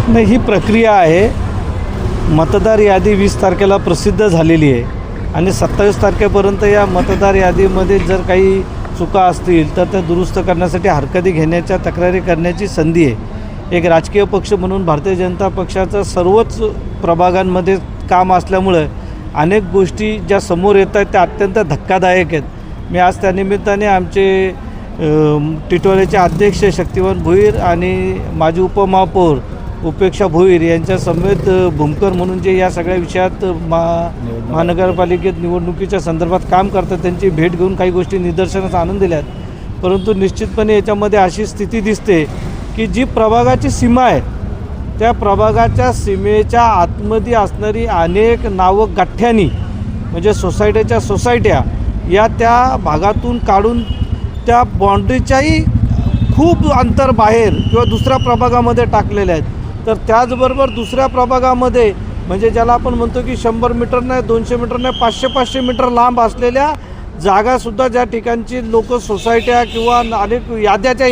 नाही, ही प्रक्रिया आहे. मतदार यादी 20 तारखेला प्रसिद्ध झालेली आहे आणि 27 तारखेपर्यंत या मतदार यादीमध्ये जर काही चुका असतील तर त्या दुरुस्त करण्यासाठी हरकती घेण्याच्या, तक्रारी करण्याची संधी आहे. एक राजकीय पक्ष म्हणून भारतीय जनता पक्षाचं सर्वच प्रभागांमध्ये काम असल्यामुळं अनेक गोष्टी ज्या समोर येत आहेत त्या अत्यंत धक्कादायक आहेत. मी आज त्यानिमित्ताने आमचे टिटवाळ्याचे अध्यक्ष शक्तिवान भोईर आणि माजी उपमहापौर उपेक्षा भोईर यांच्या समेत भूमकर म्हणून जे या सगळ्या विषयात महानगरपालिकेत निवडणुकीच्या संदर्भात काम करतात त्यांची भेट घेऊन काही गोष्टी निदर्शनास आणून दिल्यात. परंतु निश्चितपणे याच्यामध्ये अशी स्थिती दिसते की जी प्रभागाची सीमा आहे त्या प्रभागाच्या सीमेच्या आतमध्ये असणारी अनेक नावं गाठ्यांनी म्हणजे सोसायट्या या त्या भागातून काढून त्या बाँड्रीच्याही खूप अंतर बाहेर किंवा दुसऱ्या प्रभागामध्ये टाकलेल्या आहेत. तर त्याचबरोबर दुसऱ्या प्रभागामध्ये म्हणजे ज्याला आपण म्हणतो की 100 मीटर नाही, 200 मीटर नाही, 500 मीटर लांब असलेल्या जागासुद्धा ज्या ठिकाणची लोक सोसायट्या किंवा अनेक याद्या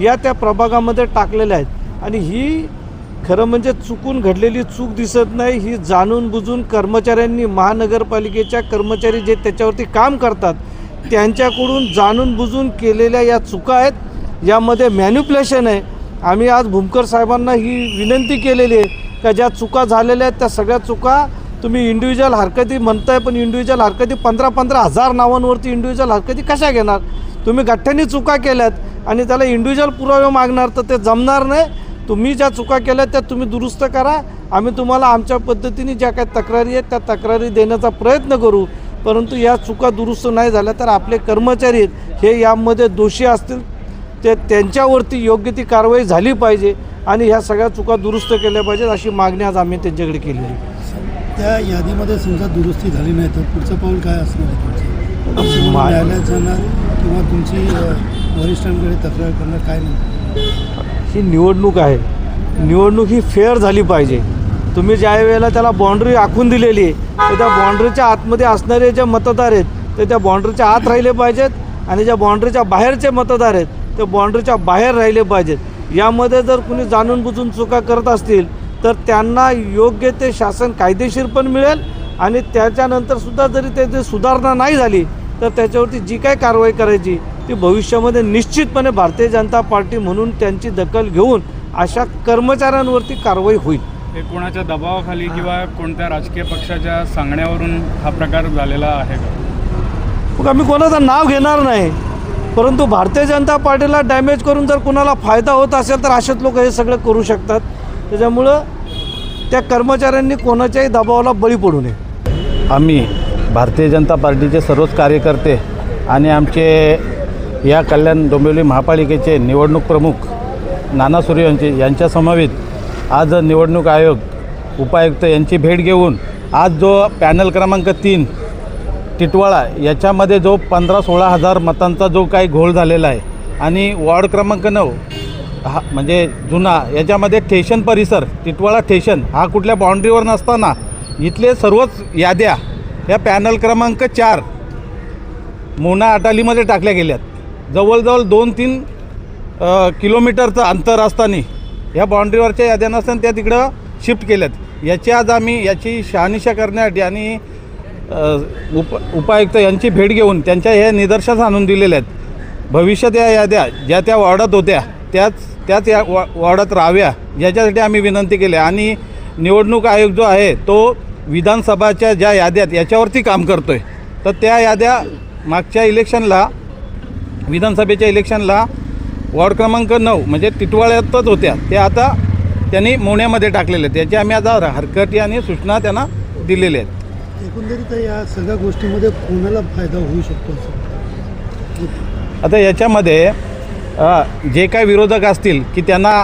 या त्या प्रभागामध्ये टाकलेल्या आहेत. आणि ही खरं म्हणजे चुकून घडलेली चूक दिसत नाही, ही जाणून बुजून कर्मचाऱ्यांनी, महानगरपालिकेच्या कर्मचारी जे त्याच्यावरती काम करतात त्यांच्याकडून जाणून बुजून केलेल्या या चुका आहेत. यामध्ये मॅन्युप्युलेशन आहे. आम्ही आज भूमकर साहेबांना ही विनंती केलेली आहे का ज्या चुका झालेल्या आहेत त्या सगळ्या चुका तुम्ही इंडिव्हिज्युअल हरकती म्हणताय, पण इंडिव्हिज्युअल हरकती 15-15 हजार नावांवरती इंडिव्हिज्युअल हरकती कशा घेणार? तुम्ही गठ्ठ्याने चुका केल्यात आणि त्याला इंडिव्हिज्युअल पुरावे मागणार तर ते जमणार नाही. तुम्ही ज्या चुका केल्यात त्या तुम्ही दुरुस्त करा. आम्ही तुम्हाला आमच्या पद्धतीने ज्या काही तक्रारी आहेत त्या तक्रारी देण्याचा प्रयत्न करू. परंतु या चुका दुरुस्त नाही झाल्या तर आपले कर्मचारी हे यामध्ये दोषी असतील ते त्यांच्यावरती योग्य ती कारवाई झाली पाहिजे आणि ह्या सगळ्या चुका दुरुस्त केल्या पाहिजेत अशी मागणी आज आम्ही त्यांच्याकडे केली आहे. त्या यादीमध्ये समजा दुरुस्ती झाली नाही तर पुढचं पाऊल काय असणार आहे तुमचं? न्यायालयात जाणार किंवा तुमची वरिष्ठांकडे तक्रार करणार काय नाही? ही निवडणूक आहे. निवडणूक ही फेअर झाली पाहिजे. तुम्ही ज्या वेळेला त्याला बाँड्री आखून दिलेली आहे तर त्या बाँड्रीच्या आतमध्ये असणारे जे मतदार आहेत ते त्या बाँड्रीच्या आत राहिले पाहिजेत आणि ज्या बाँड्रीच्या बाहेरचे मतदार आहेत ते बाँड्रीच्या बाहेर राहिले पाहिजेत. यामध्ये जर कुणी जाणून बुजून चुका करत असतील तर त्यांना योग्य ते शासन कायदेशीर पण मिळेल आणि त्याच्यानंतरसुद्धा जरी त्याची सुधारणा नाही झाली तर त्याच्यावरती जी काय कारवाई करायची ती भविष्यामध्ये निश्चितपणे भारतीय जनता पार्टी म्हणून त्यांची दखल घेऊन अशा कर्मचाऱ्यांवरती कारवाई होईल. हे कोणाच्या दबावाखाली किंवा कोणत्या राजकीय पक्षाच्या सांगण्यावरून हा प्रकार झालेला आहे का? मग आम्ही कोणाचं नाव घेणार नाही, परंतु भारतीय जनता पार्टीला डॅमेज करून जर कोणाला फायदा होत असेल तर असेच लोक हे सगळं करू शकतात. त्याच्यामुळं त्या कर्मचाऱ्यांनी कोणाच्याही दबावाला बळी पडू नये. आम्ही भारतीय जनता पार्टीचे सर्वच कार्यकर्ते आणि आमचे या कल्याण डोंबिवली महापालिकेचे निवडणूक प्रमुख नाना सूर्यवंशी यांच्या समवेत आज निवडणूक आयोग, उपायुक्त यांची भेट घेऊन आज जो पॅनल क्रमांक 3 टिटवाळा याच्यामध्ये जो 15-16 हजार मतांचा जो काही घोळ झालेला आहे आणि वॉर्ड क्रमांक 9 हा म्हणजे जुना याच्यामध्ये ठेशन परिसर, टिटवाळा ठेशन हा कुठल्या बाँड्रीवर नसताना इथले सर्वच याद्या या पॅनल क्रमांक 4 मोना अटालीमध्ये टाकल्या गेल्यात. जवळजवळ 2-3 किलोमीटरचं अंतर असताना ह्या बाँड्रीवरच्या याद्या नसताना त्या तिकडं शिफ्ट केल्यात. याची आज आम्ही याची शहानिशा करण्यासाठी आणि उपायुक्त यांची भेट घेऊन त्यांच्या हे निदर्शनास आणून दिलेल्या आहेत. भविष्यात या याद्या ज्या त्या वॉर्डात होत्या त्याच या वॉर्डात राहाव्या याच्यासाठी आम्ही विनंती केली. आणि निवडणूक आयोग जो आहे तो विधानसभाच्या ज्या याद्यात याच्यावरती काम करतो आहे तर त्या याद्या मागच्या इलेक्शनला, विधानसभेच्या इलेक्शनला वॉर्ड क्रमांक 9 म्हणजे टिटवाळ्यातच होत्या, त्या आता त्यांनी मोण्यामध्ये टाकलेल्या आहेत. त्याची आम्ही आता हरकती आणि सूचना त्यांना दिलेल्या आहेत. एकंदरीत या सगळ्या गोष्टीमध्ये कोणाला फायदा होऊ शकतो असं? आता याच्यामध्ये जे काही विरोधक असतील की त्यांना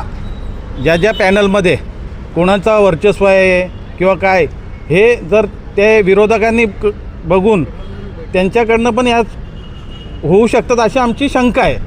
ज्या पॅनलमध्ये कोणाचा वर्चस्व आहे किंवा काय हे जर ते विरोधकांनी बघून त्यांच्याकडनं पण या होऊ शकतात अशी आमची शंका आहे.